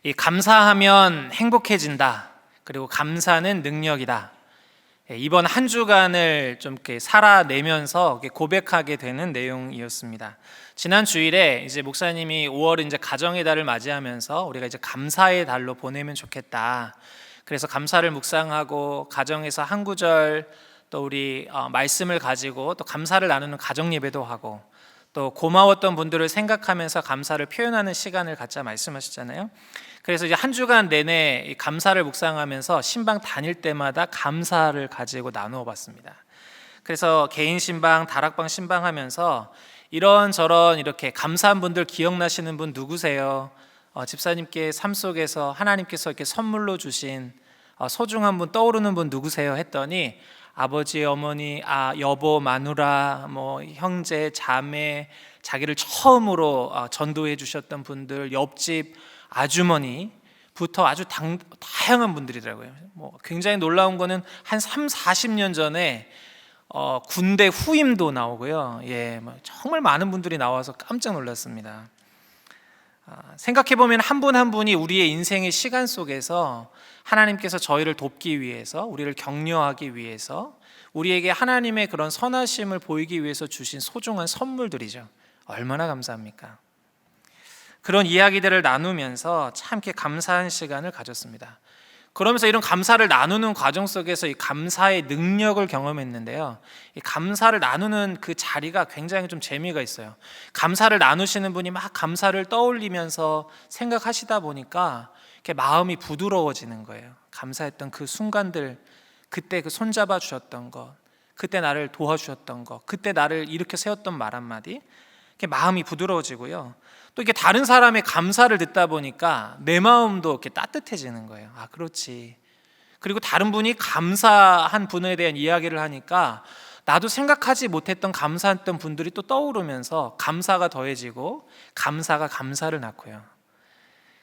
이 감사하면 행복해진다. 그리고 감사는 능력이다. 이번 한 주간을 좀 이렇게 살아내면서 고백하게 되는 내용이었습니다. 지난 주일에 이제 목사님이 5월 이제 가정의 달을 맞이하면서 우리가 이제 감사의 달로 보내면 좋겠다. 그래서 감사를 묵상하고 가정에서 한 구절 또 우리 말씀을 가지고 또 감사를 나누는 가정 예배도 하고 또 고마웠던 분들을 생각하면서 감사를 표현하는 시간을 갖자 말씀하셨잖아요. 그래서 이제 한 주간 내내 감사를 묵상하면서 신방 다닐 때마다 감사를 가지고 나누어 봤습니다. 그래서 개인 신방, 다락방 신방하면서 이런저런 이렇게 감사한 분들 기억나시는 분 누구세요? 집사님께 삶 속에서 하나님께서 이렇게 선물로 주신 소중한 분 떠오르는 분 누구세요? 했더니 아버지, 어머니, 여보, 마누라, 뭐 형제, 자매, 자기를 처음으로 전도해 주셨던 분들, 옆집 아주머니부터 아주 다양한 분들이더라고요. 뭐 굉장히 놀라운 거는 한 30-40년 전에 군대 후임도 나오고요. 정말 많은 분들이 나와서 깜짝 놀랐습니다. 생각해 보면 한 분 한 분이 우리의 인생의 시간 속에서 하나님께서 저희를 돕기 위해서, 우리를 격려하기 위해서, 우리에게 하나님의 그런 선하심을 보이기 위해서 주신 소중한 선물들이죠. 얼마나 감사합니까? 그런 이야기들을 나누면서 참 이렇게 감사한 시간을 가졌습니다. 그러면서 이런 감사를 나누는 과정 속에서 이 감사의 능력을 경험했는데요. 이 감사를 나누는 그 자리가 굉장히 좀 재미가 있어요. 감사를 나누시는 분이 막 감사를 떠올리면서 생각하시다 보니까 이렇게 마음이 부드러워지는 거예요. 감사했던 그 순간들, 그때 그 손잡아 주셨던 것, 그때 나를 도와주셨던 것, 그때 나를 이렇게 세웠던 말 한마디, 이렇게 마음이 부드러워지고요. 또 이렇게 다른 사람의 감사를 듣다 보니까 내 마음도 이렇게 따뜻해지는 거예요. 그렇지. 그리고 다른 분이 감사한 분에 대한 이야기를 하니까 나도 생각하지 못했던 감사했던 분들이 또 떠오르면서 감사가 더해지고 감사가 감사를 낳고요.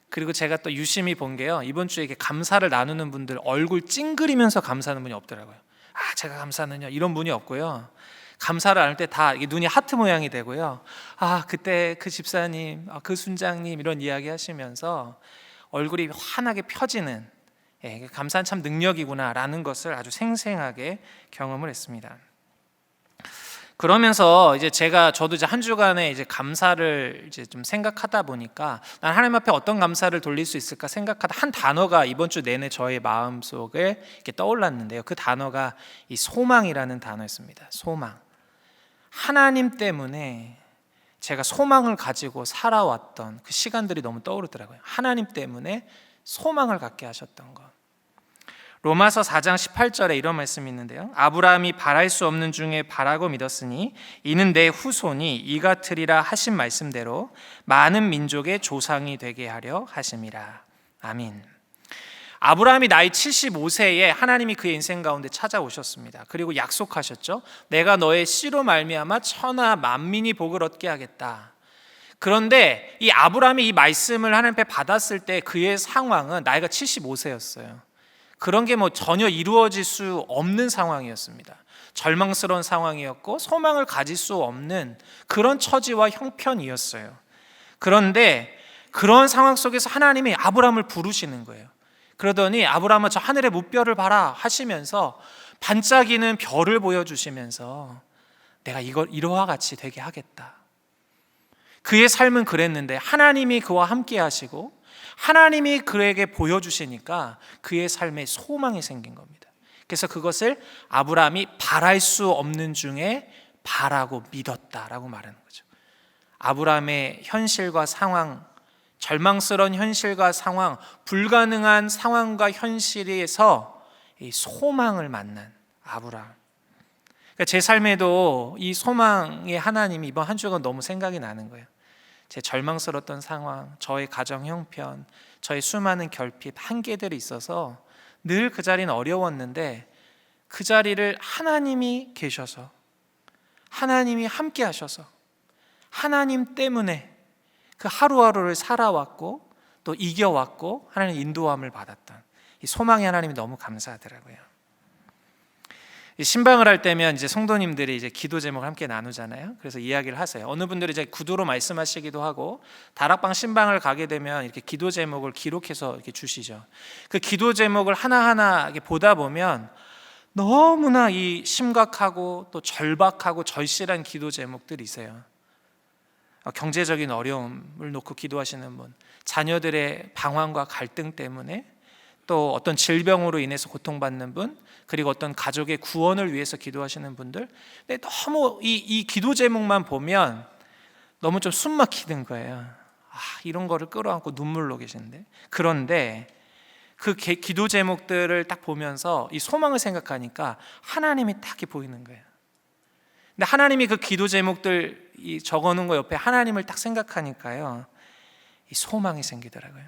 그리고 제가 또 유심히 본 게요, 이번 주에 이렇게 감사를 나누는 분들 얼굴 찡그리면서 감사하는 분이 없더라고요. 제가 감사하느냐 이런 분이 없고요. 감사를 나눌 때 다 눈이 하트 모양이 되고요. 그때 그 집사님, 그 순장님 이런 이야기 하시면서 얼굴이 환하게 펴지는, 감사는 참 능력이구나라는 것을 아주 생생하게 경험을 했습니다. 그러면서 이제 저도 이제 한 주간의 이제 감사를 이제 좀 생각하다 보니까 난 하나님 앞에 어떤 감사를 돌릴 수 있을까 생각하다 한 단어가 이번 주 내내 저의 마음 속에 이렇게 떠올랐는데요. 그 단어가 이 소망이라는 단어였습니다. 소망. 하나님 때문에 제가 소망을 가지고 살아왔던 그 시간들이 너무 떠오르더라고요. 하나님 때문에 소망을 갖게 하셨던 것. 로마서 4장 18절에 이런 말씀이 있는데요. 아브라함이 바랄 수 없는 중에 바라고 믿었으니 이는 내 후손이 이 같으리라 하신 말씀대로 많은 민족의 조상이 되게 하려 하심이라. 아멘. 아브라함이 나이 75세에 하나님이 그의 인생 가운데 찾아오셨습니다. 그리고 약속하셨죠. 내가 너의 씨로 말미암아 천하 만민이 복을 얻게 하겠다. 그런데 이 아브라함이 이 말씀을 하나님 앞에 받았을 때 그의 상황은 나이가 75세였어요. 그런 게 전혀 이루어질 수 없는 상황이었습니다. 절망스러운 상황이었고 소망을 가질 수 없는 그런 처지와 형편이었어요. 그런데 그런 상황 속에서 하나님이 아브라함을 부르시는 거예요. 그러더니 아브라함아 저 하늘의 무별을 봐라 하시면서 반짝이는 별을 보여주시면서 내가 이걸 이러와 같이 되게 하겠다. 그의 삶은 그랬는데 하나님이 그와 함께 하시고 하나님이 그에게 보여주시니까 그의 삶에 소망이 생긴 겁니다. 그래서 그것을 아브라함이 바랄 수 없는 중에 바라고 믿었다라고 말하는 거죠. 아브라함의 현실과 상황, 절망스러운 현실과 상황, 불가능한 상황과 현실에서 이 소망을 만난 아브라함. 그러니까 제 삶에도 이 소망의 하나님이 이번 한 주간 너무 생각이 나는 거예요. 제 절망스러웠던 상황, 저의 가정 형편, 저의 수많은 결핍, 한계들이 있어서 늘 그 자리는 어려웠는데 그 자리를 하나님이 계셔서 하나님이 함께 하셔서 하나님 때문에 그 하루하루를 살아왔고 또 이겨왔고 하나님의 인도함을 받았던 이 소망의 하나님이 너무 감사하더라고요. 신방을 할 때면 이제 성도님들이 이제 기도 제목을 함께 나누잖아요. 그래서 이야기를 하세요. 어느 분들이 이제 구두로 말씀하시기도 하고, 다락방 신방을 가게 되면 이렇게 기도 제목을 기록해서 이렇게 주시죠. 그 기도 제목을 하나하나 이렇게 보다 보면 너무나 이 심각하고 또 절박하고 절실한 기도 제목들이세요. 경제적인 어려움을 놓고 기도하시는 분, 자녀들의 방황과 갈등 때문에, 또 어떤 질병으로 인해서 고통받는 분, 그리고 어떤 가족의 구원을 위해서 기도하시는 분들. 근데 너무 이 기도 제목만 보면 너무 좀 숨 막히는 거예요. 이런 거를 끌어안고 눈물로 계시는데, 그런데 그 기도 제목들을 딱 보면서 이 소망을 생각하니까 하나님이 딱 이렇게 보이는 거예요. 근데 하나님이 그 기도 제목들 적어놓은 거 옆에 하나님을 딱 생각하니까요, 이 소망이 생기더라고요.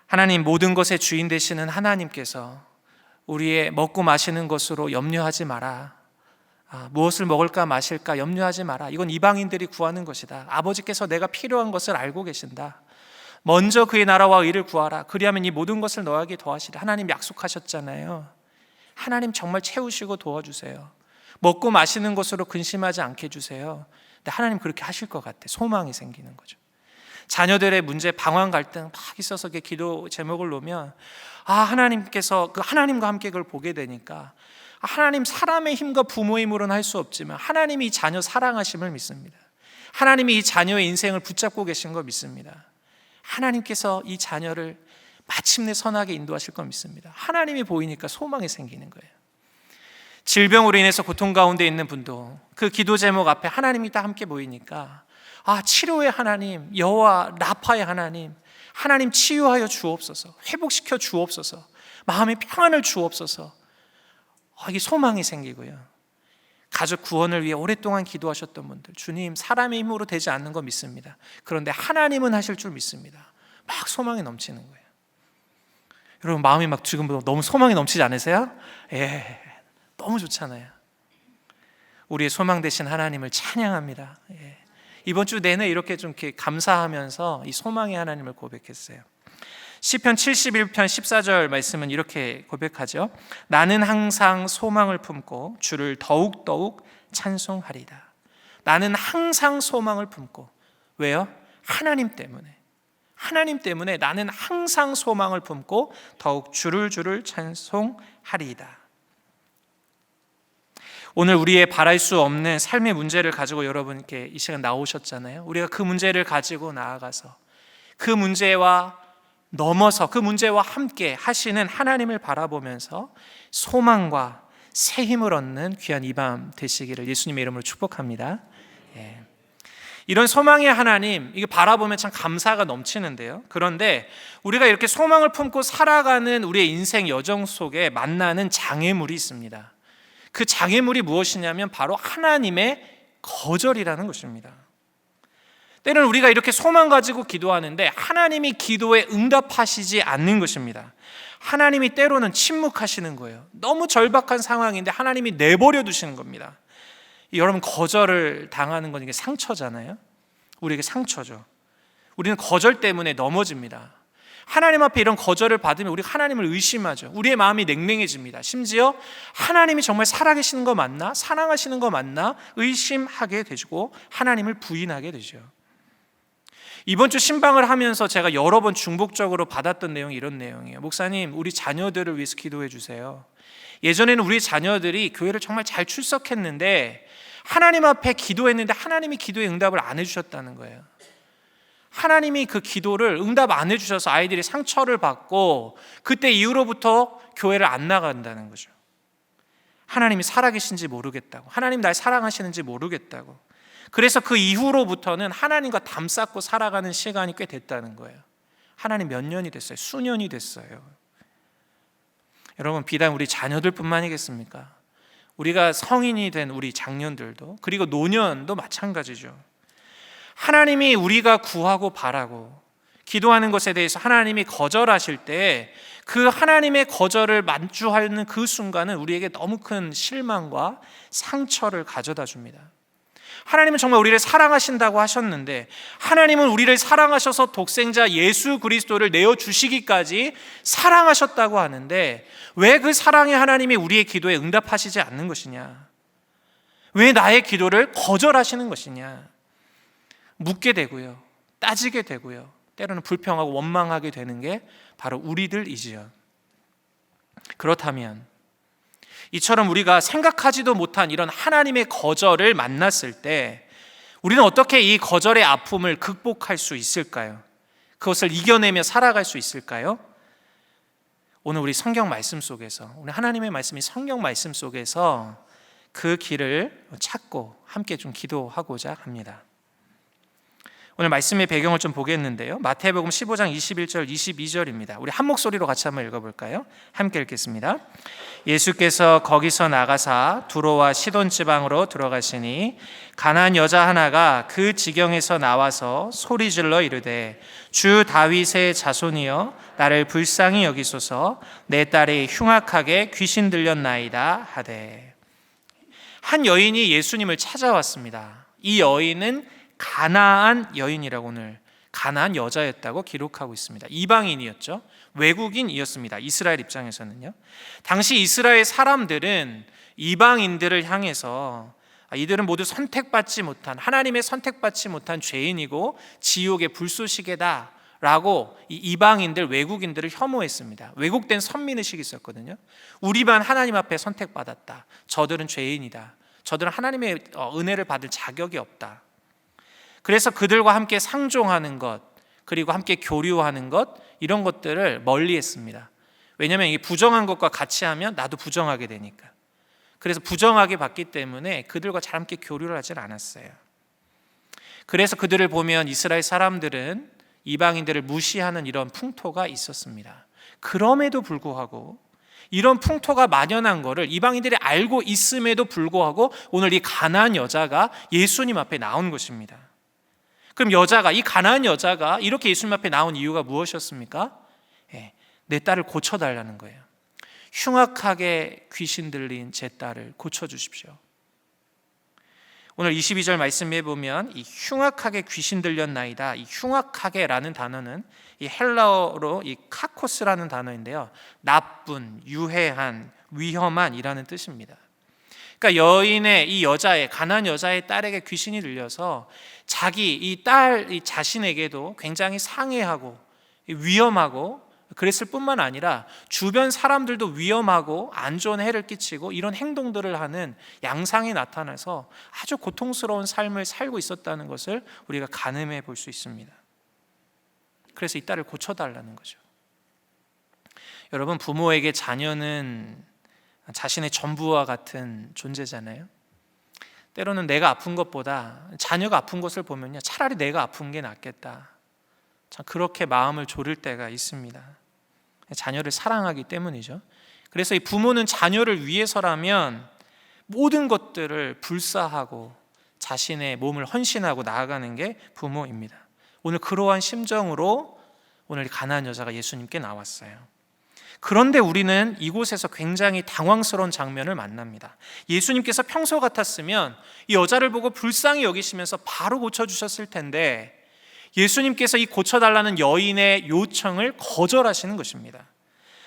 하나님, 모든 것의 주인 되시는 하나님께서 우리의 먹고 마시는 것으로 염려하지 마라. 무엇을 먹을까 마실까 염려하지 마라. 이건 이방인들이 구하는 것이다. 아버지께서 내가 필요한 것을 알고 계신다. 먼저 그의 나라와 의를 구하라. 그리하면 이 모든 것을 너에게 더하시리라. 하나님 약속하셨잖아요. 하나님 정말 채우시고 도와주세요. 먹고 마시는 것으로 근심하지 않게 해주세요. 근데 하나님 그렇게 하실 것 같아. 소망이 생기는 거죠. 자녀들의 문제, 방황, 갈등 막 있어서 기도 제목을 놓으면 하나님께서 그 하나님과 함께 그걸 보게 되니까, 하나님 사람의 힘과 부모의 힘으로는 할 수 없지만 하나님이 이 자녀 사랑하심을 믿습니다. 하나님이 이 자녀의 인생을 붙잡고 계신 걸 믿습니다. 하나님께서 이 자녀를 마침내 선하게 인도하실 걸 믿습니다. 하나님이 보이니까 소망이 생기는 거예요. 질병으로 인해서 고통 가운데 있는 분도 그 기도 제목 앞에 하나님이 다 함께 보이니까, 치료의 하나님, 여호와 라파의 하나님, 하나님 치유하여 주옵소서, 회복시켜 주옵소서, 마음의 평안을 주옵소서. 이게 소망이 생기고요. 가족 구원을 위해 오랫동안 기도하셨던 분들, 주님 사람의 힘으로 되지 않는 거 믿습니다. 그런데 하나님은 하실 줄 믿습니다. 막 소망이 넘치는 거예요. 여러분, 마음이 막 지금 너무 소망이 넘치지 않으세요? 너무 좋잖아요. 우리의 소망 되신 하나님을 찬양합니다. 이번 주 내내 이렇게 좀 감사하면서 이 소망의 하나님을 고백했어요. 시편 71편 14절 말씀은 이렇게 고백하죠. 나는 항상 소망을 품고 주를 더욱더욱 찬송하리다. 나는 항상 소망을 품고. 왜요? 하나님 때문에. 하나님 때문에 나는 항상 소망을 품고 더욱 주를 찬송하리다. 오늘 우리의 바랄 수 없는 삶의 문제를 가지고 여러분께 이 시간 나오셨잖아요. 우리가 그 문제를 가지고 나아가서 그 문제와 넘어서 그 문제와 함께 하시는 하나님을 바라보면서 소망과 새 힘을 얻는 귀한 이 밤 되시기를 예수님의 이름으로 축복합니다. 이런 소망의 하나님, 이게 바라보면 참 감사가 넘치는데요. 그런데 우리가 이렇게 소망을 품고 살아가는 우리의 인생 여정 속에 만나는 장애물이 있습니다. 그 장애물이 무엇이냐면 바로 하나님의 거절이라는 것입니다. 때로는 우리가 이렇게 소망 가지고 기도하는데 하나님이 기도에 응답하시지 않는 것입니다. 하나님이 때로는 침묵하시는 거예요. 너무 절박한 상황인데 하나님이 내버려 두시는 겁니다. 여러분, 거절을 당하는 건 이게 상처잖아요. 우리에게 상처죠. 우리는 거절 때문에 넘어집니다. 하나님 앞에 이런 거절을 받으면 우리가 하나님을 의심하죠. 우리의 마음이 냉랭해집니다. 심지어 하나님이 정말 살아계시는 거 맞나? 사랑하시는 거 맞나? 의심하게 되고 하나님을 부인하게 되죠. 이번 주 신방을 하면서 제가 여러 번 중복적으로 받았던 내용이 이런 내용이에요. 목사님, 우리 자녀들을 위해서 기도해 주세요. 예전에는 우리 자녀들이 교회를 정말 잘 출석했는데 하나님 앞에 기도했는데 하나님이 기도에 응답을 안 해주셨다는 거예요. 하나님이 그 기도를 응답 안 해주셔서 아이들이 상처를 받고 그때 이후로부터 교회를 안 나간다는 거죠. 하나님이 살아계신지 모르겠다고, 하나님 날 사랑하시는지 모르겠다고. 그래서 그 이후로부터는 하나님과 담 쌓고 살아가는 시간이 꽤 됐다는 거예요. 하나님 몇 년이 됐어요? 수년이 됐어요. 여러분, 비단 우리 자녀들뿐만이겠습니까? 우리가 성인이 된 우리 장년들도, 그리고 노년도 마찬가지죠. 하나님이 우리가 구하고 바라고 기도하는 것에 대해서 하나님이 거절하실 때 그 하나님의 거절을 마주하는 그 순간은 우리에게 너무 큰 실망과 상처를 가져다 줍니다. 하나님은 정말 우리를 사랑하신다고 하셨는데, 하나님은 우리를 사랑하셔서 독생자 예수 그리스도를 내어주시기까지 사랑하셨다고 하는데, 왜 그 사랑의 하나님이 우리의 기도에 응답하시지 않는 것이냐? 왜 나의 기도를 거절하시는 것이냐? 묻게 되고요, 따지게 되고요, 때로는 불평하고 원망하게 되는 게 바로 우리들이지요. 그렇다면 이처럼 우리가 생각하지도 못한 이런 하나님의 거절을 만났을 때 우리는 어떻게 이 거절의 아픔을 극복할 수 있을까요? 그것을 이겨내며 살아갈 수 있을까요? 오늘 우리 성경 말씀 속에서, 우리 하나님의 말씀이 성경 말씀 속에서 그 길을 찾고 함께 좀 기도하고자 합니다. 오늘 말씀의 배경을 좀 보겠는데요, 마태복음 15장 21절 22절입니다. 우리 한 목소리로 같이 한번 읽어볼까요? 함께 읽겠습니다. 예수께서 거기서 나가사 두로와 시돈 지방으로 들어가시니 가나안 여자 하나가 그 지경에서 나와서 소리질러 이르되 주 다윗의 자손이여 나를 불쌍히 여기소서 내 딸이 흉악하게 귀신 들렸나이다 하되. 한 여인이 예수님을 찾아왔습니다. 이 여인은 가나안 여인이라고 오늘 가나안 여자였다고 기록하고 있습니다. 이방인이었죠. 외국인이었습니다. 이스라엘 입장에서는요. 당시 이스라엘 사람들은 이방인들을 향해서 이들은 모두 선택받지 못한, 하나님의 선택받지 못한 죄인이고 지옥의 불쏘시개다 라고 이 이방인들, 외국인들을 혐오했습니다. 왜곡된 선민의식이 있었거든요. 우리만 하나님 앞에 선택받았다, 저들은 죄인이다, 저들은 하나님의 은혜를 받을 자격이 없다. 그래서 그들과 함께 상종하는 것, 그리고 함께 교류하는 것, 이런 것들을 멀리했습니다. 왜냐하면 이게 부정한 것과 같이 하면 나도 부정하게 되니까. 그래서 부정하게 봤기 때문에 그들과 잘 함께 교류를 하질 않았어요. 그래서 그들을 보면 이스라엘 사람들은 이방인들을 무시하는 이런 풍토가 있었습니다. 그럼에도 불구하고 이런 풍토가 만연한 것을 이방인들이 알고 있음에도 불구하고 오늘 이 가나안 여자가 예수님 앞에 나온 것입니다. 그럼 이 가나안 여자가 이렇게 예수님 앞에 나온 이유가 무엇이었습니까? 내 딸을 고쳐달라는 거예요. 흉악하게 귀신 들린 제 딸을 고쳐주십시오. 오늘 22절 말씀에 보면 이 흉악하게 귀신 들렸나이다, 이 흉악하게라는 단어는 이 헬라어로 이 카코스라는 단어인데요, 나쁜, 유해한, 위험한 이라는 뜻입니다. 그러니까 이 여자의, 가나안 여자의 딸에게 귀신이 들려서 이 자신에게도 굉장히 상해하고 위험하고 그랬을 뿐만 아니라 주변 사람들도 위험하고 안 좋은 해를 끼치고 이런 행동들을 하는 양상이 나타나서 아주 고통스러운 삶을 살고 있었다는 것을 우리가 가늠해 볼 수 있습니다. 그래서 이 딸을 고쳐달라는 거죠. 여러분, 부모에게 자녀는 자신의 전부와 같은 존재잖아요. 때로는 내가 아픈 것보다 자녀가 아픈 것을 보면요, 차라리 내가 아픈 게 낫겠다, 참 그렇게 마음을 졸일 때가 있습니다. 자녀를 사랑하기 때문이죠. 그래서 이 부모는 자녀를 위해서라면 모든 것들을 불사하고 자신의 몸을 헌신하고 나아가는 게 부모입니다. 오늘 그러한 심정으로 오늘 가나안 여자가 예수님께 나왔어요. 그런데 우리는 이곳에서 굉장히 당황스러운 장면을 만납니다. 예수님께서 평소 같았으면 이 여자를 보고 불쌍히 여기시면서 바로 고쳐주셨을 텐데 예수님께서 이 고쳐달라는 여인의 요청을 거절하시는 것입니다.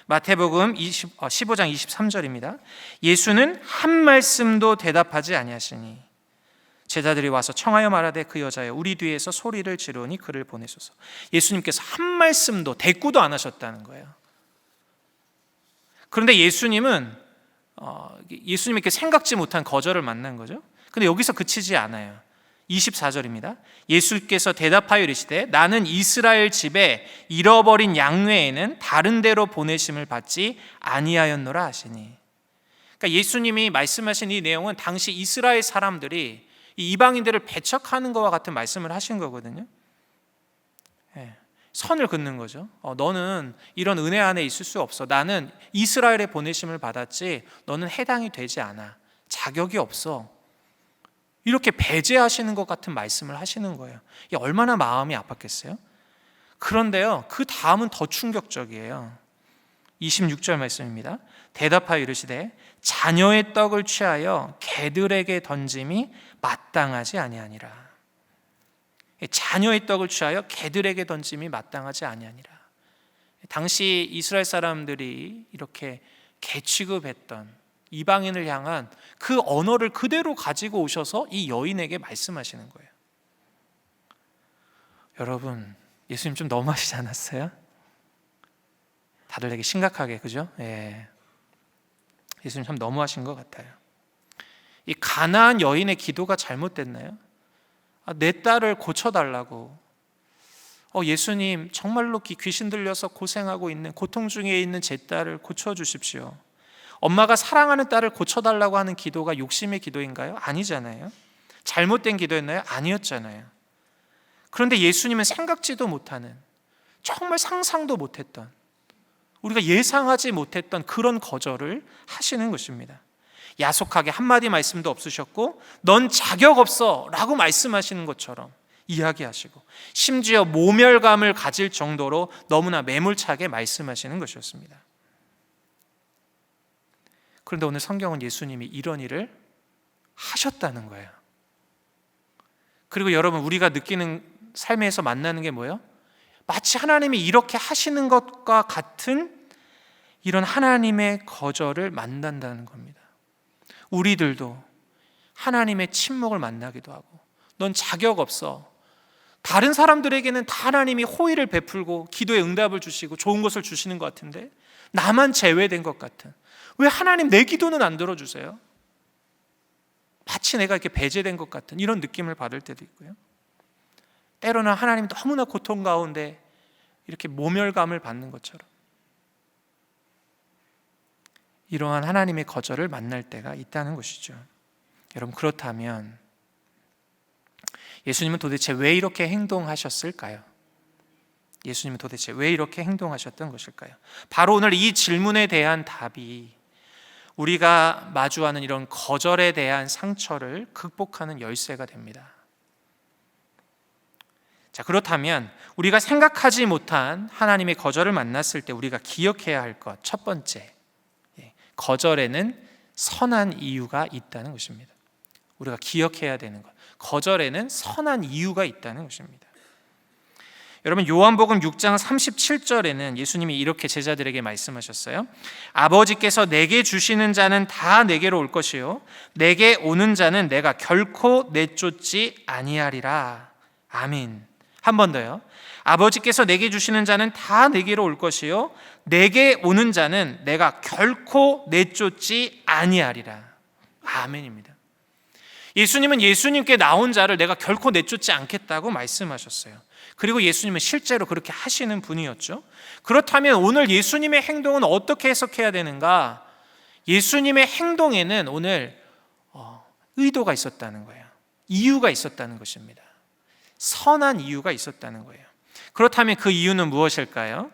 마태복음 15장 23절입니다. 예수는 한 말씀도 대답하지 아니하시니 제자들이 와서 청하여 말하되 그 여자여 우리 뒤에서 소리를 지르니 그를 보내소서. 예수님께서 한 말씀도, 대꾸도 안 하셨다는 거예요. 그런데 예수님은 예수님께 생각지 못한 거절을 만난 거죠. 근데 여기서 그치지 않아요. 24절입니다. 예수께서 대답하여 이르시되 나는 이스라엘 집에 잃어버린 양 외에는 다른 데로 보내심을 받지 아니하였노라 하시니. 그러니까 예수님이 말씀하신 이 내용은 당시 이스라엘 사람들이 이 이방인들을 배척하는 것과 같은 말씀을 하신 거거든요. 선을 긋는 거죠. 너는 이런 은혜 안에 있을 수 없어. 나는 이스라엘에 보내심을 받았지 너는 해당이 되지 않아. 자격이 없어. 이렇게 배제하시는 것 같은 말씀을 하시는 거예요. 이게 얼마나 마음이 아팠겠어요? 그런데요, 그 다음은 더 충격적이에요. 26절 말씀입니다. 대답하여 이르시되 자녀의 떡을 취하여 개들에게 던짐이 마땅하지 아니하니라. 자녀의 떡을 취하여 개들에게 던짐이 마땅하지 아니하니라. 당시 이스라엘 사람들이 이렇게 개 취급했던 이방인을 향한 그 언어를 그대로 가지고 오셔서 이 여인에게 말씀하시는 거예요. 여러분, 예수님 좀 너무하시지 않았어요? 다들 되게 심각하게, 그죠? 예. 예수님 참 너무하신 것 같아요. 이 가나안 여인의 기도가 잘못됐나요? 내 딸을 고쳐달라고. 예수님, 정말로 귀신 들려서 고생하고 있는, 고통 중에 있는 제 딸을 고쳐주십시오. 엄마가 사랑하는 딸을 고쳐달라고 하는 기도가 욕심의 기도인가요? 아니잖아요. 잘못된 기도였나요? 아니었잖아요. 그런데 예수님은 생각지도 못하는, 정말 상상도 못했던, 우리가 예상하지 못했던 그런 거절을 하시는 것입니다. 야속하게 한마디 말씀도 없으셨고 넌 자격 없어 라고 말씀하시는 것처럼 이야기하시고, 심지어 모멸감을 가질 정도로 너무나 매몰차게 말씀하시는 것이었습니다. 그런데 오늘 성경은 예수님이 이런 일을 하셨다는 거예요. 그리고 여러분, 우리가 느끼는 삶에서 만나는 게 뭐예요? 마치 하나님이 이렇게 하시는 것과 같은 이런 하나님의 거절을 만난다는 겁니다. 우리들도 하나님의 침묵을 만나기도 하고, 넌 자격 없어. 다른 사람들에게는 다 하나님이 호의를 베풀고 기도에 응답을 주시고 좋은 것을 주시는 것 같은데 나만 제외된 것 같은, 왜 하나님 내 기도는 안 들어주세요? 마치 내가 이렇게 배제된 것 같은 이런 느낌을 받을 때도 있고요. 때로는 하나님이 너무나 고통 가운데 이렇게 모멸감을 받는 것처럼 이러한 하나님의 거절을 만날 때가 있다는 것이죠. 여러분, 그렇다면 예수님은 도대체 왜 이렇게 행동하셨을까요? 예수님은 도대체 왜 이렇게 행동하셨던 것일까요? 바로 오늘 이 질문에 대한 답이 우리가 마주하는 이런 거절에 대한 상처를 극복하는 열쇠가 됩니다. 자, 그렇다면 우리가 생각하지 못한 하나님의 거절을 만났을 때 우리가 기억해야 할 것, 첫 번째, 거절에는 선한 이유가 있다는 것입니다. 우리가 기억해야 되는 것, 거절에는 선한 이유가 있다는 것입니다. 여러분, 요한복음 6장 37절에는 예수님이 이렇게 제자들에게 말씀하셨어요. 아버지께서 내게 주시는 자는 다 내게로 올 것이요 내게 오는 자는 내가 결코 내쫓지 아니하리라. 아멘. 한 번 더요. 아버지께서 내게 주시는 자는 다 내게로 올 것이요 내게 오는 자는 내가 결코 내쫓지 아니하리라. 아멘입니다. 예수님은 예수님께 나온 자를 내가 결코 내쫓지 않겠다고 말씀하셨어요. 그리고 예수님은 실제로 그렇게 하시는 분이었죠. 그렇다면 오늘 예수님의 행동은 어떻게 해석해야 되는가? 예수님의 행동에는 오늘 의도가 있었다는 거예요. 이유가 있었다는 것입니다. 선한 이유가 있었다는 거예요. 그렇다면 그 이유는 무엇일까요?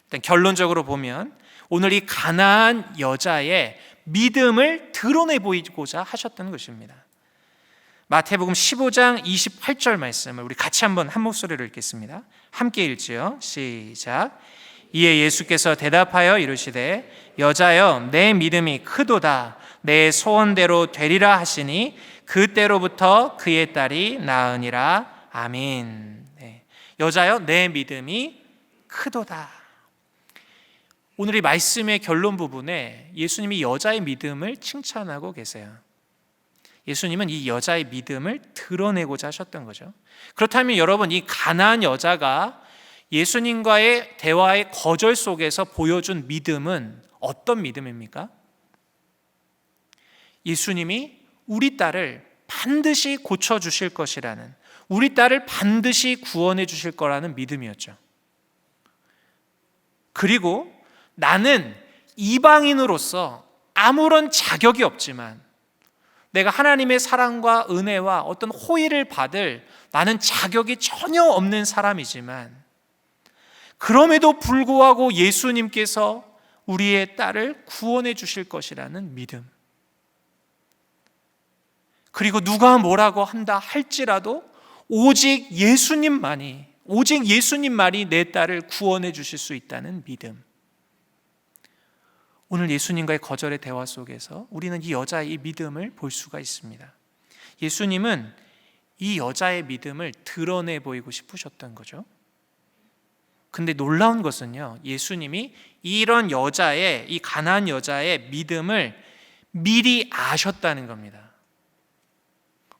일단 결론적으로 보면 오늘 이 가나안 여자의 믿음을 드러내 보이고자 하셨던 것입니다. 마태복음 15장 28절 말씀을 우리 같이 한번 한 목소리로 읽겠습니다. 함께 읽지요. 시작. 이에 예수께서 대답하여 이르시되 여자여 내 믿음이 크도다. 내 소원대로 되리라 하시니 그때로부터 그의 딸이 나으니라. 아멘. 네. 여자여 내 믿음이 크도다. 오늘 이 말씀의 결론 부분에 예수님이 여자의 믿음을 칭찬하고 계세요. 예수님은 이 여자의 믿음을 드러내고자 하셨던 거죠. 그렇다면 여러분, 이 가나안 여자가 예수님과의 대화의 거절 속에서 보여준 믿음은 어떤 믿음입니까? 예수님이 우리 딸을 반드시 고쳐주실 것이라는, 우리 딸을 반드시 구원해 주실 거라는 믿음이었죠. 그리고 나는 이방인으로서 아무런 자격이 없지만 내가 하나님의 사랑과 은혜와 어떤 호의를 받을 나는 자격이 전혀 없는 사람이지만 그럼에도 불구하고 예수님께서 우리의 딸을 구원해 주실 것이라는 믿음, 그리고 누가 뭐라고 한다 할지라도 오직 예수님만이 내 딸을 구원해 주실 수 있다는 믿음, 오늘 예수님과의 거절의 대화 속에서 우리는 이 여자의 이 믿음을 볼 수가 있습니다. 예수님은 이 여자의 믿음을 드러내 보이고 싶으셨던 거죠. 근데 놀라운 것은요, 예수님이 이런 여자의, 이 가난한 여자의 믿음을 미리 아셨다는 겁니다.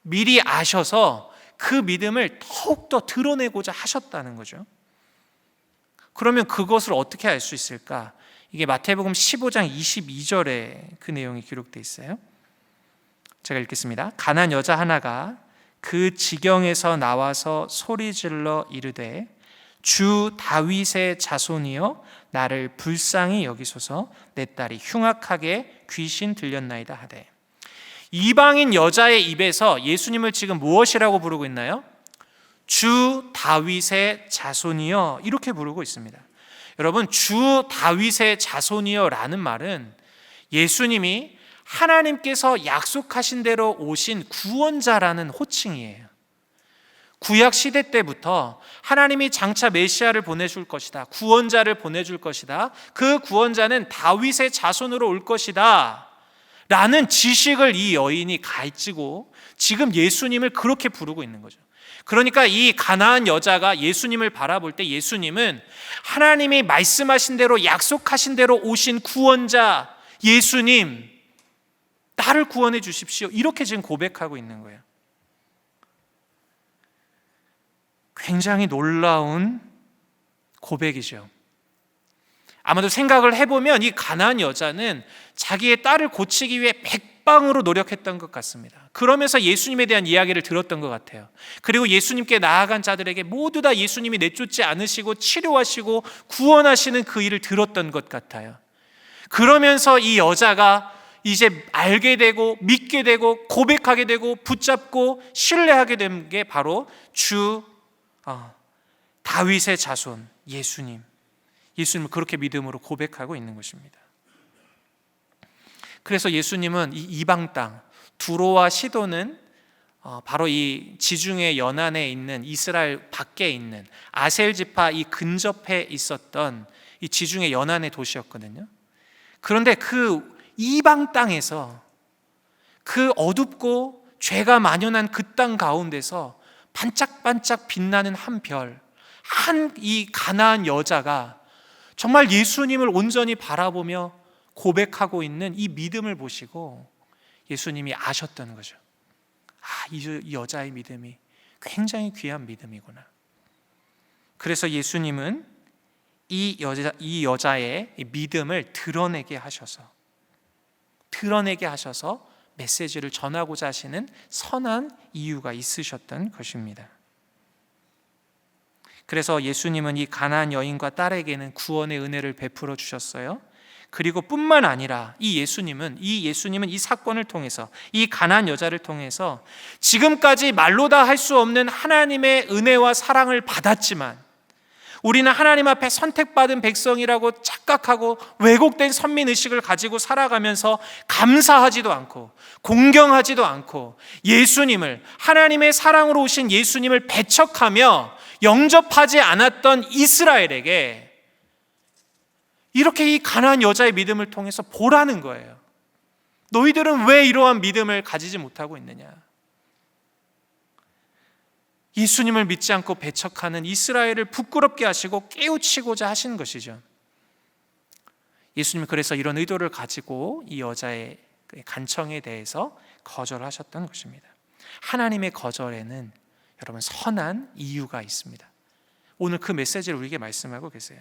미리 아셔서 그 믿음을 더욱더 드러내고자 하셨다는 거죠. 그러면 그것을 어떻게 알 수 있을까? 이게 마태복음 15장 22절에 그 내용이 기록되어 있어요. 제가 읽겠습니다. 가난한 여자 하나가 그 지경에서 나와서 소리질러 이르되 주 다윗의 자손이여 나를 불쌍히 여기소서 내 딸이 흉악하게 귀신 들렸나이다 하되, 이방인 여자의 입에서 예수님을 지금 무엇이라고 부르고 있나요? 주 다윗의 자손이여, 이렇게 부르고 있습니다. 여러분, 주 다윗의 자손이여 라는 말은 예수님이 하나님께서 약속하신 대로 오신 구원자라는 호칭이에요. 구약 시대 때부터 하나님이 장차 메시아를 보내줄 것이다, 구원자를 보내줄 것이다, 그 구원자는 다윗의 자손으로 올 것이다 라는 지식을 이 여인이 가지고 지금 예수님을 그렇게 부르고 있는 거죠. 그러니까 이 가나안 여자가 예수님을 바라볼 때 예수님은 하나님이 말씀하신 대로, 약속하신 대로 오신 구원자 예수님, 나를 구원해 주십시오, 이렇게 지금 고백하고 있는 거예요. 굉장히 놀라운 고백이죠. 아마도 생각을 해보면 이 가나안 여자는 자기의 딸을 고치기 위해 백방으로 노력했던 것 같습니다. 그러면서 예수님에 대한 이야기를 들었던 것 같아요. 그리고 예수님께 나아간 자들에게 모두 다 예수님이 내쫓지 않으시고 치료하시고 구원하시는 그 일을 들었던 것 같아요. 그러면서 이 여자가 이제 알게 되고 믿게 되고 고백하게 되고 붙잡고 신뢰하게 된 게 바로 주 다윗의 자손 예수님을 그렇게 믿음으로 고백하고 있는 것입니다. 그래서 예수님은 이 이방 땅 두로와 시도는 바로 이 지중해 연안에 있는 이스라엘 밖에 있는 아셀 지파 이 근접해 있었던 이 지중해 연안의 도시였거든요. 그런데 그 이방 땅에서, 그 어둡고 죄가 만연한 그 땅 가운데서 반짝반짝 빛나는 한 별, 이 가나안 여자가 정말 예수님을 온전히 바라보며 고백하고 있는 이 믿음을 보시고 예수님이 아셨던 거죠. 이 여자의 믿음이 굉장히 귀한 믿음이구나. 그래서 예수님은 이 여자의 믿음을 드러내게 하셔서 메시지를 전하고자 하시는 선한 이유가 있으셨던 것입니다. 그래서 예수님은 이 가나안 여인과 딸에게는 구원의 은혜를 베풀어 주셨어요. 그리고 뿐만 아니라 이 예수님은 이 사건을 통해서, 이 가나안 여자를 통해서 지금까지 말로 다 할 수 없는 하나님의 은혜와 사랑을 받았지만, 우리는 하나님 앞에 선택받은 백성이라고 착각하고 왜곡된 선민의식을 가지고 살아가면서 감사하지도 않고 공경하지도 않고 예수님을, 하나님의 사랑으로 오신 예수님을 배척하며 영접하지 않았던 이스라엘에게 이렇게 이 가나안 여자의 믿음을 통해서 보라는 거예요. 너희들은 왜 이러한 믿음을 가지지 못하고 있느냐? 예수님을 믿지 않고 배척하는 이스라엘을 부끄럽게 하시고 깨우치고자 하신 것이죠. 예수님은 그래서 이런 의도를 가지고 이 여자의 간청에 대해서 거절하셨던 것입니다. 하나님의 거절에는 여러분 선한 이유가 있습니다. 오늘 그 메시지를 우리에게 말씀하고 계세요.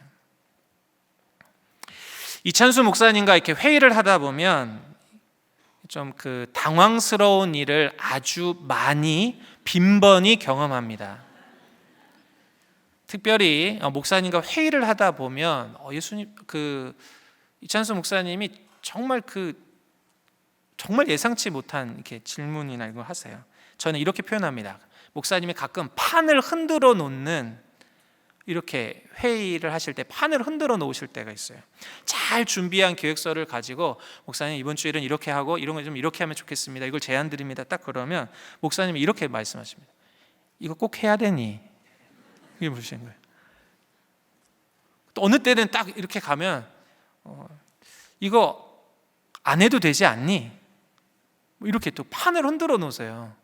이찬수 목사님과 이렇게 회의를 하다 보면 좀 그 당황스러운 일을 아주 많이 빈번히 경험합니다. 특별히 목사님과 회의를 하다 보면 이찬수 목사님이 정말 예상치 못한 이렇게 질문이나 이걸 하세요. 저는 이렇게 표현합니다. 목사님이 가끔 판을 흔들어 놓는, 이렇게 회의를 하실 때 판을 흔들어 놓으실 때가 있어요. 잘 준비한 계획서를 가지고 목사님 이번 주일은 이렇게 하고 이런 거 좀 이렇게 하면 좋겠습니다, 이걸 제안 드립니다. 딱 그러면 목사님이 이렇게 말씀하십니다. 이거 꼭 해야 되니? 이게 무슨 거예요? 또 어느 때는 딱 이렇게 가면 이거 안 해도 되지 않니? 이렇게 또 판을 흔들어 놓으세요.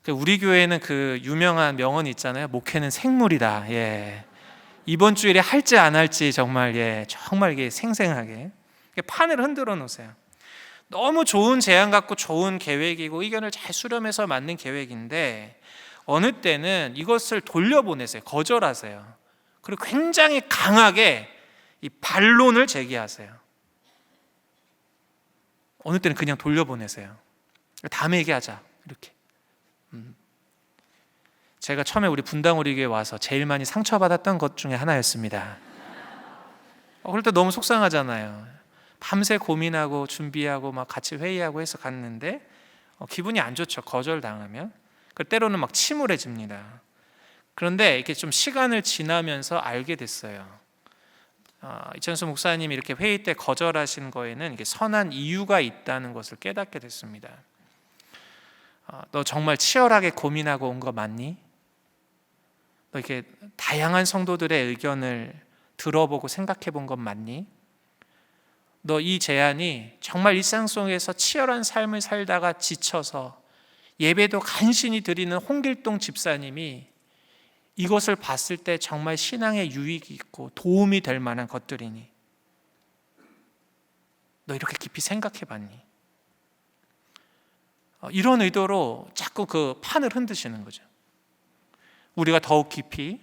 우리 교회는 그 유명한 명언이 있잖아요. 목회는 생물이다. 이번 주일에 할지 안 할지 정말 정말 이게 생생하게 판을 흔들어 놓으세요. 너무 좋은 제안 갖고 좋은 계획이고 의견을 잘 수렴해서 만든 계획인데 어느 때는 이것을 돌려보내세요. 거절하세요. 그리고 굉장히 강하게 이 반론을 제기하세요. 어느 때는 그냥 돌려보내세요. 다음에 얘기하자 이렇게. 제가 처음에 우리 분당우리교회 와서 제일 많이 상처받았던 것 중에 하나였습니다. 그럴 때 너무 속상하잖아요. 밤새 고민하고 준비하고 막 같이 회의하고 해서 갔는데 기분이 안 좋죠. 거절당하면. 때로는 막 침울해집니다. 그런데 이렇게 좀 시간을 지나면서 알게 됐어요. 이천수 목사님이 이렇게 회의 때 거절하신 거에는 이게 선한 이유가 있다는 것을 깨닫게 됐습니다. 너 정말 치열하게 고민하고 온 거 맞니? 너 이렇게 다양한 성도들의 의견을 들어보고 생각해 본 건 맞니? 너 이 제안이 정말 일상 속에서 치열한 삶을 살다가 지쳐서 예배도 간신히 드리는 홍길동 집사님이 이것을 봤을 때 정말 신앙에 유익이 있고 도움이 될 만한 것들이니? 너 이렇게 깊이 생각해 봤니? 이런 의도로 자꾸 그 판을 흔드시는 거죠. 우리가 더욱 깊이,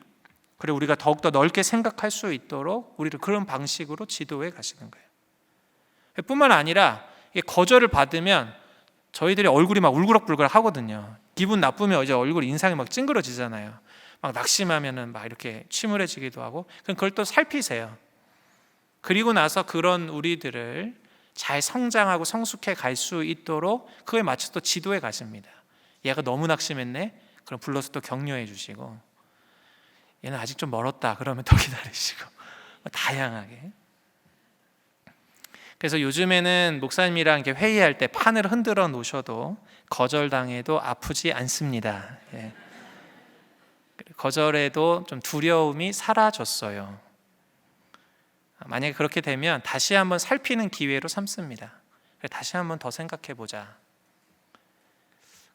그리고 우리가 더욱더 넓게 생각할 수 있도록 우리를 그런 방식으로 지도해 가시는 거예요. 뿐만 아니라 거절을 받으면 저희들이 얼굴이 막 울그락불그락 하거든요. 기분 나쁘면 이제 얼굴 인상이 막 찡그러지잖아요. 막 낙심하면은 막 이렇게 침울해지기도 하고. 그럼 그걸 또 살피세요. 그리고 나서 그런 우리들을 잘 성장하고 성숙해 갈 수 있도록 그에 맞춰서 또 지도해 가십니다. 얘가 너무 낙심했네? 그럼 불러서 또 격려해 주시고, 얘는 아직 좀 멀었다 그러면 더 기다리시고, 다양하게. 그래서 요즘에는 목사님이랑 이렇게 회의할 때 판을 흔들어 놓으셔도 거절당해도 아프지 않습니다. 거절에도 좀 두려움이 사라졌어요. 만약에 그렇게 되면 다시 한번 살피는 기회로 삼습니다. 다시 한번 더 생각해 보자.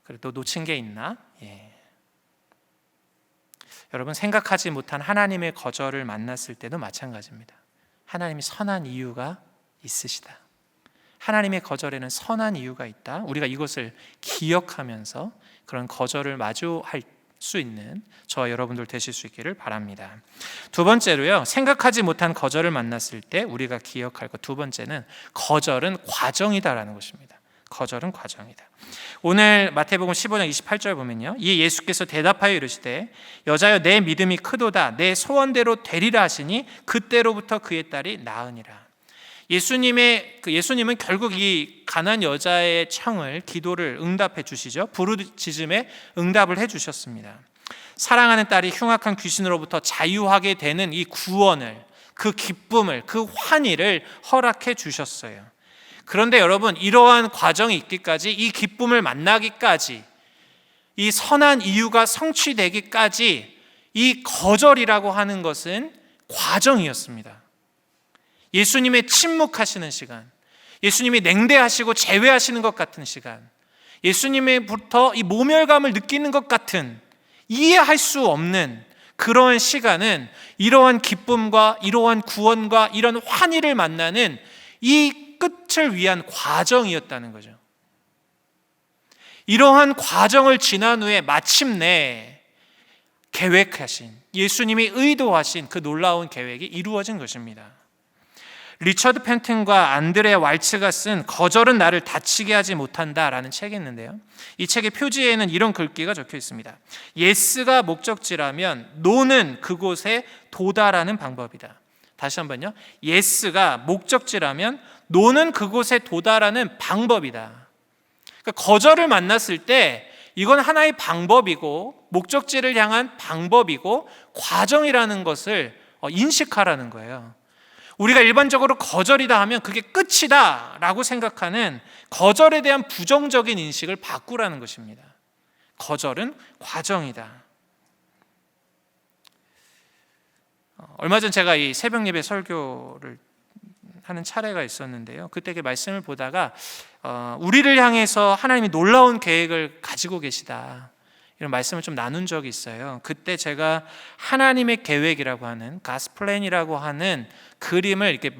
그래도 놓친 게 있나? 여러분, 생각하지 못한 하나님의 거절을 만났을 때도 마찬가지입니다. 하나님이 선한 이유가 있으시다. 하나님의 거절에는 선한 이유가 있다. 우리가 이것을 기억하면서 그런 거절을 마주할 수 있는 저와 여러분들 되실 수 있기를 바랍니다. 두 번째로요, 생각하지 못한 거절을 만났을 때 우리가 기억할 것 두 번째는 거절은 과정이다라는 것입니다. 거절은 과정이다. 오늘 마태복음 15장 28절 보면요, 이에 예수께서 대답하여 이르시되 여자여 내 믿음이 크도다 내 소원대로 되리라 하시니 그때로부터 그의 딸이 나으니라. 예수님은 결국 이 가난 여자의 청을, 기도를 응답해 주시죠. 부르짖음에 응답을 해 주셨습니다. 사랑하는 딸이 흉악한 귀신으로부터 자유하게 되는 이 구원을, 그 기쁨을, 그 환희를 허락해 주셨어요. 그런데 여러분, 이러한 과정이 있기까지, 이 기쁨을 만나기까지, 이 선한 이유가 성취되기까지 이 거절이라고 하는 것은 과정이었습니다. 예수님의 침묵하시는 시간, 예수님이 냉대하시고 제외하시는 것 같은 시간, 예수님의부터 이 모멸감을 느끼는 것 같은, 이해할 수 없는 그러한 시간은 이러한 기쁨과 이러한 구원과 이런 환희를 만나는 이 끝을 위한 과정이었다는 거죠. 이러한 과정을 지난 후에 마침내 계획하신, 예수님이 의도하신 그 놀라운 계획이 이루어진 것입니다. 리처드 펜튼과 안드레 왈츠가 쓴 거절은 나를 다치게 하지 못한다라는 책이 있는데요, 이 책의 표지에는 이런 글귀가 적혀 있습니다. 예스가 목적지라면 노는 그곳에 도달하는 방법이다. 다시 한번요, 예스가 목적지라면 노는 그곳에 도달하는 방법이다. 그러니까 거절을 만났을 때 이건 하나의 방법이고 목적지를 향한 방법이고 과정이라는 것을 인식하라는 거예요. 우리가 일반적으로 거절이다 하면 그게 끝이다 라고 생각하는 거절에 대한 부정적인 인식을 바꾸라는 것입니다. 거절은 과정이다. 얼마 전 제가 이 새벽 예배 설교를 하는 차례가 있었는데요. 그때 그 말씀을 보다가 우리를 향해서 하나님이 놀라운 계획을 가지고 계시다, 이런 말씀을 좀 나눈 적이 있어요. 그때 제가 하나님의 계획이라고 하는 God's plan이라고 하는 그림을 이렇게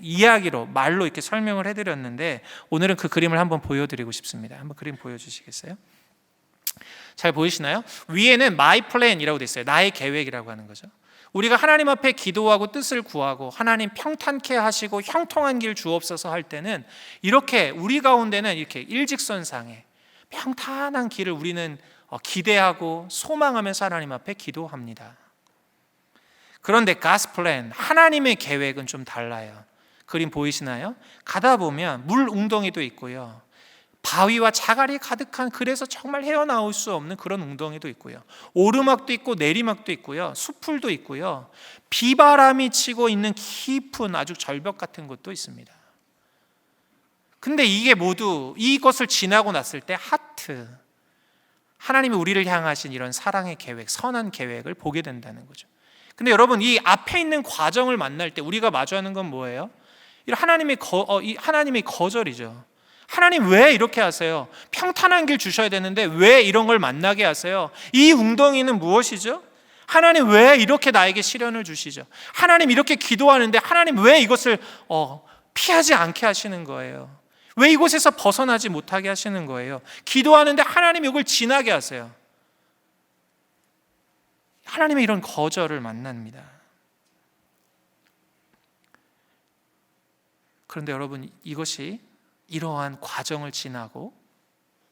이야기로 말로 이렇게 설명을 해드렸는데, 오늘은 그 그림을 한번 보여드리고 싶습니다. 한번 그림 보여주시겠어요? 잘 보이시나요? 위에는 My plan이라고 돼 있어요. 나의 계획이라고 하는 거죠. 우리가 하나님 앞에 기도하고 뜻을 구하고 하나님 평탄케 하시고 형통한 길 주옵소서 할 때는 이렇게 우리 가운데는 이렇게 일직선상에 평탄한 길을 우리는 기대하고 소망하면서 하나님 앞에 기도합니다. 그런데 God's plan, 하나님의 계획은 좀 달라요. 그림 보이시나요? 가다 보면 물 웅덩이도 있고요, 바위와 자갈이 가득한, 그래서 정말 헤어나올 수 없는 그런 웅덩이도 있고요, 오르막도 있고 내리막도 있고요, 숲풀도 있고요, 비바람이 치고 있는 깊은 아주 절벽 같은 곳도 있습니다. 근데 이게 모두 이것을 지나고 났을 때 하트, 하나님이 우리를 향하신 이런 사랑의 계획, 선한 계획을 보게 된다는 거죠. 근데 여러분, 이 앞에 있는 과정을 만날 때 우리가 마주하는 건 뭐예요? 하나님의 거절이죠. 하나님 왜 이렇게 하세요? 평탄한 길 주셔야 되는데 왜 이런 걸 만나게 하세요? 이 웅덩이는 무엇이죠? 하나님 왜 이렇게 나에게 시련을 주시죠? 하나님 이렇게 기도하는데 하나님 왜 이것을 피하지 않게 하시는 거예요? 왜 이곳에서 벗어나지 못하게 하시는 거예요? 기도하는데 하나님 이걸 지나게 하세요. 하나님의 이런 거절을 만납니다. 그런데 여러분, 이것이 이러한 과정을 지나고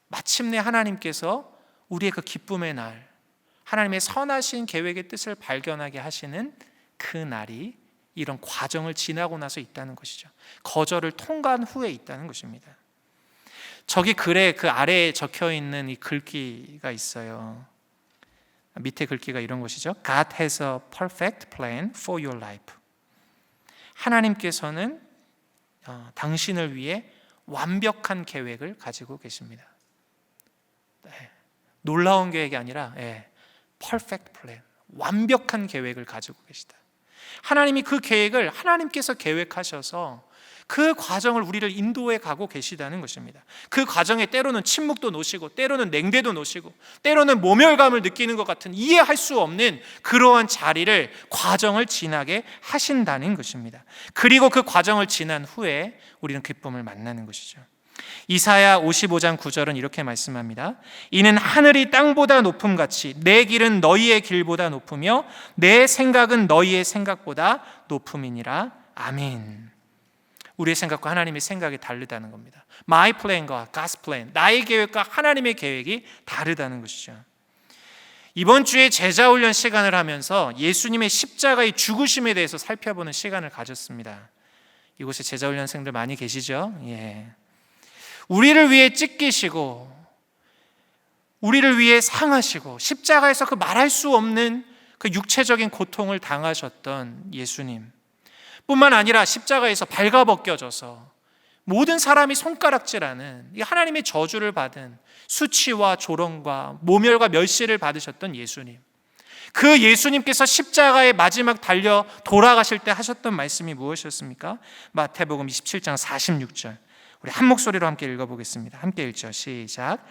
마침내 하나님께서 우리의 그 기쁨의 날, 하나님의 선하신 계획의 뜻을 발견하게 하시는 그 날이 이런 과정을 지나고 나서 있다는 것이죠. 거절을 통과한 후에 있다는 것입니다. 저기 글에 그 아래에 적혀 있는 이 글귀가 있어요. 밑에 글귀가 이런 것이죠. God has a perfect plan for your life. 하나님께서는 당신을 위해 완벽한 계획을 가지고 계십니다. 놀라운 계획이 아니라 perfect plan, 완벽한 계획을 가지고 계시다. 하나님이 그 계획을 하나님께서 계획하셔서 그 과정을 우리를 인도해 가고 계시다는 것입니다. 그 과정에 때로는 침묵도 놓으시고 때로는 냉대도 놓으시고 때로는 모멸감을 느끼는 것 같은 이해할 수 없는 그러한 자리를, 과정을 지나게 하신다는 것입니다. 그리고 그 과정을 지난 후에 우리는 기쁨을 만나는 것이죠. 이사야 55장 9절은 이렇게 말씀합니다. 이는 하늘이 땅보다 높음같이 내 길은 너희의 길보다 높으며 내 생각은 너희의 생각보다 높음이니라. 아멘. 우리의 생각과 하나님의 생각이 다르다는 겁니다. My plan과 God's plan, 나의 계획과 하나님의 계획이 다르다는 것이죠. 이번 주에 제자훈련 시간을 하면서 예수님의 십자가의 죽으심에 대해서 살펴보는 시간을 가졌습니다. 이곳에 제자훈련생들 많이 계시죠? 우리를 위해 찢기시고 우리를 위해 상하시고 십자가에서 그 말할 수 없는 그 육체적인 고통을 당하셨던 예수님 뿐만 아니라 십자가에서 발가벗겨져서 모든 사람이 손가락질하는 하나님의 저주를 받은 수치와 조롱과 모멸과 멸시를 받으셨던 예수님, 그 예수님께서 십자가에 마지막 달려 돌아가실 때 하셨던 말씀이 무엇이었습니까? 마태복음 27장 46절, 우리 한 목소리로 함께 읽어보겠습니다. 함께 읽죠. 시작.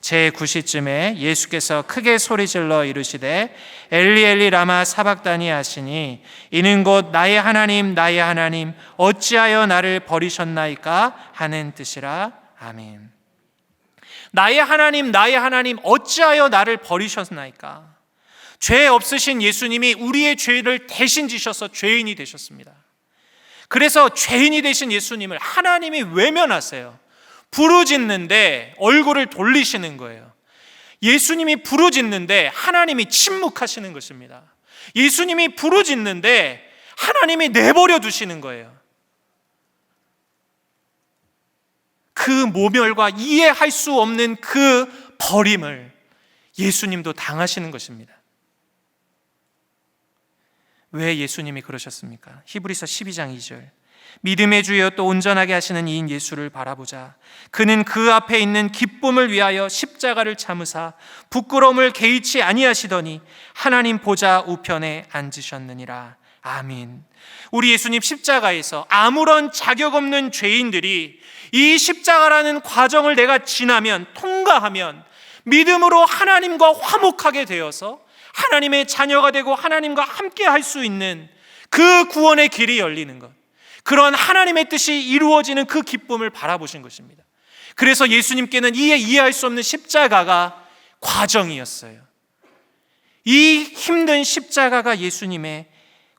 제9시쯤에 예수께서 크게 소리질러 이르시되 엘리 엘리 라마 사박다니 하시니 이는 곧 나의 하나님 나의 하나님 어찌하여 나를 버리셨나이까 하는 뜻이라. 아멘. 나의 하나님 어찌하여 나를 버리셨나이까. 죄 없으신 예수님이 우리의 죄를 대신 지셔서 죄인이 되셨습니다. 그래서 죄인이 되신 예수님을 하나님이 외면하세요. 부르짖는데 얼굴을 돌리시는 거예요. 예수님이 부르짖는데 하나님이 침묵하시는 것입니다. 예수님이 부르짖는데 하나님이 내버려 두시는 거예요. 그 모멸과 이해할 수 없는 그 버림을 예수님도 당하시는 것입니다. 왜 예수님이 그러셨습니까? 히브리서 12장 2절, 믿음의 주여 또 온전하게 하시는 이인 예수를 바라보자. 그는 그 앞에 있는 기쁨을 위하여 십자가를 참으사 부끄러움을 개의치 아니하시더니 하나님 보좌 우편에 앉으셨느니라. 아멘. 우리 예수님 십자가에서 아무런 자격 없는 죄인들이 이 십자가라는 과정을 내가 지나면, 통과하면 믿음으로 하나님과 화목하게 되어서 하나님의 자녀가 되고 하나님과 함께 할 수 있는 그 구원의 길이 열리는 것, 그런 하나님의 뜻이 이루어지는 그 기쁨을 바라보신 것입니다. 그래서 예수님께는 이해할 수 없는 십자가가 과정이었어요. 이 힘든 십자가가 예수님의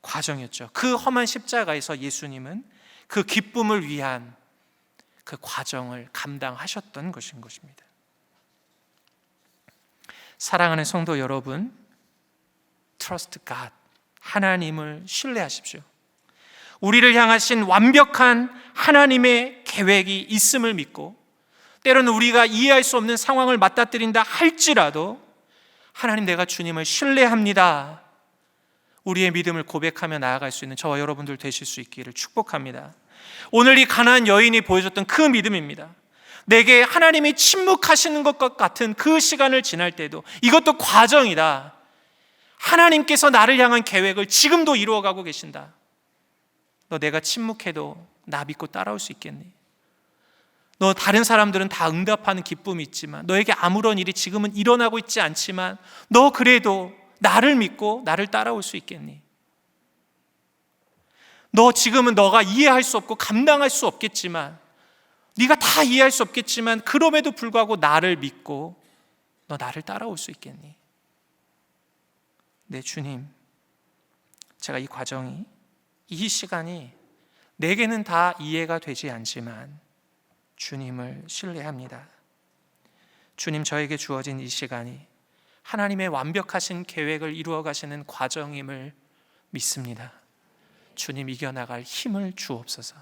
과정이었죠. 그 험한 십자가에서 예수님은 그 기쁨을 위한 그 과정을 감당하셨던 것인 것입니다. 사랑하는 성도 여러분, Trust God, 하나님을 신뢰하십시오. 우리를 향하신 완벽한 하나님의 계획이 있음을 믿고, 때로는 우리가 이해할 수 없는 상황을 맞닥뜨린다 할지라도 하나님, 내가 주님을 신뢰합니다, 우리의 믿음을 고백하며 나아갈 수 있는 저와 여러분들 되실 수 있기를 축복합니다. 오늘 이 가나안 여인이 보여줬던 그 믿음입니다. 내게 하나님이 침묵하시는 것 같은 그 시간을 지날 때도 이것도 과정이다. 하나님께서 나를 향한 계획을 지금도 이루어가고 계신다. 너 내가 침묵해도 나 믿고 따라올 수 있겠니? 너 다른 사람들은 다 응답하는 기쁨이 있지만, 너에게 아무런 일이 지금은 일어나고 있지 않지만 너 그래도 나를 믿고 나를 따라올 수 있겠니? 너 지금은 너가 이해할 수 없고 감당할 수 없겠지만, 네가 다 이해할 수 없겠지만 그럼에도 불구하고 나를 믿고 너 나를 따라올 수 있겠니? 네, 주님, 제가 이 과정이, 이 시간이 내게는 다 이해가 되지 않지만 주님을 신뢰합니다. 주님, 저에게 주어진 이 시간이 하나님의 완벽하신 계획을 이루어 가시는 과정임을 믿습니다. 주님, 이겨나갈 힘을 주옵소서.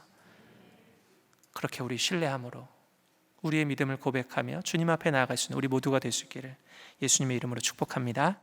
그렇게 우리 신뢰함으로 우리의 믿음을 고백하며 주님 앞에 나아갈 수 있는 우리 모두가 될 수 있기를 예수님의 이름으로 축복합니다.